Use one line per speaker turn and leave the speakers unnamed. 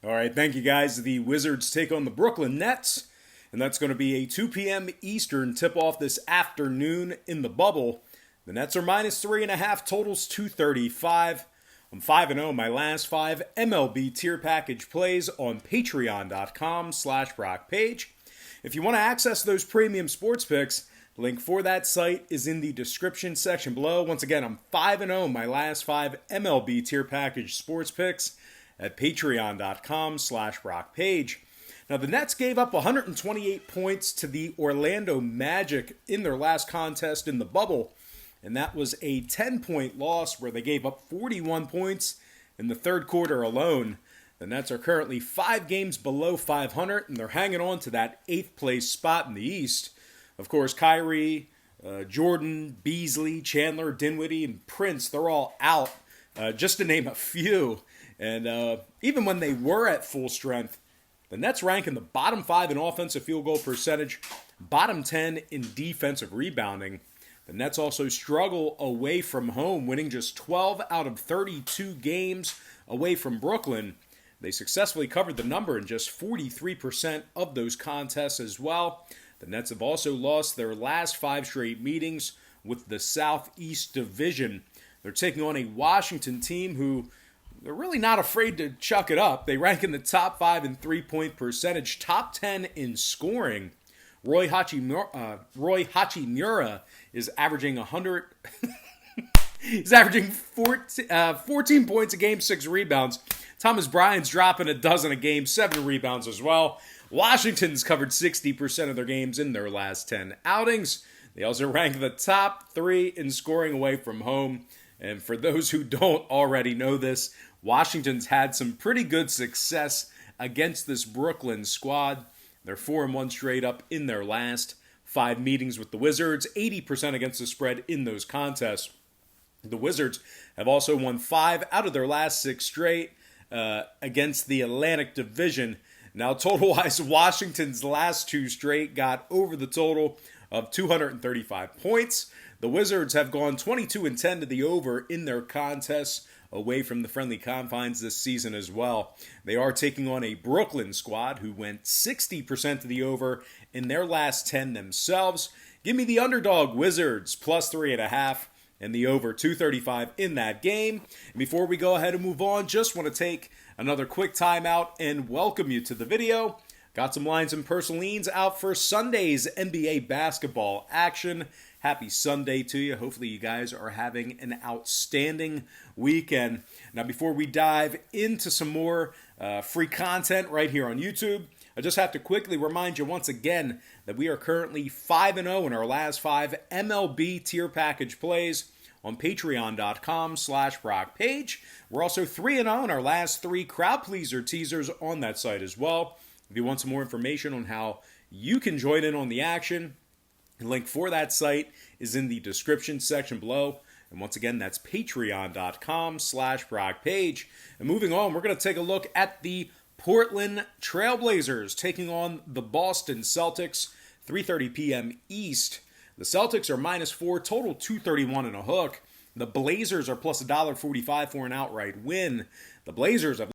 All right, thank you guys. The Wizards take on the Brooklyn Nets, and that's going to be a 2 p.m. Eastern tip-off this afternoon in the bubble. The Nets are minus 3.5, totals 235. I'm 5-0 my last 5 MLB tier package plays on patreon.com/BrockPage. If you want to access those premium sports picks, the link for that site is in the description section below. Once again, I'm 5-0 my last 5 MLB tier package sports picks at patreon.com/BrockPage. Now, the Nets gave up 128 points to the Orlando Magic in their last contest in the bubble, and that was a 10-point loss where they gave up 41 points in the third quarter alone. The Nets are currently 5 games below 500, and they're hanging on to that 8th place spot in the East. Of course, Kyrie, Jordan, Beasley, Chandler, Dinwiddie, and Prince, they're all out, just to name a few. And even when they were at full strength, the Nets rank in the bottom 5 in offensive field goal percentage, bottom 10 in defensive rebounding. The Nets also struggle away from home, winning just 12 out of 32 games away from Brooklyn. They successfully covered the number in just 43% of those contests as well. The Nets have also lost their last 5 straight meetings with the Southeast Division. They're taking on a Washington team who they're really not afraid to chuck it up. They rank in the top 5 in three-point percentage, top 10 in scoring. Roy Hachimura is averaging 100. He's averaging 14 points a game, 6 rebounds. Thomas Bryant's dropping a dozen a game, 7 rebounds as well. Washington's covered 60% of their games in their last 10 outings. They also rank the top 3 in scoring away from home. And for those who don't already know this, Washington's had some pretty good success against this Brooklyn squad. They're 4-1 straight up in their last 5 meetings with the Wizards, 80% against the spread in those contests. The Wizards have also won 5 out of their last 6 straight against the Atlantic Division. Now, total-wise, Washington's last 2 straight got over the total of 235 points. The Wizards have gone 22-10 to the over in their contests away from the friendly confines this season as well. They are taking on a Brooklyn squad who went 60% to the over in their last 10 themselves. Give me the underdog Wizards plus 3.5 and the over 235 in that game. And before we go ahead and move on, just want to take another quick timeout and welcome you to the video. Got some lines and personalines out for Sunday's NBA basketball action. Happy Sunday to you. Hopefully you guys are having an outstanding weekend. Now, before we dive into some more free content right here on YouTube, I just have to quickly remind you once again that we are currently 5-0 in our last 5 MLB tier package plays on patreon.com/BrockPage. We're also 3-0 in our last 3 crowd pleaser teasers on that site as well. If you want some more information on how you can join in on the action, the link for that site is in the description section below. And once again, that's patreon.com/BrockPage. And moving on, we're going to take a look at the Portland Trailblazers taking on the Boston Celtics, 3:30 p.m. East. The Celtics are -4, total 231 and a hook. The Blazers are plus $1.45 for an outright win. The Blazers have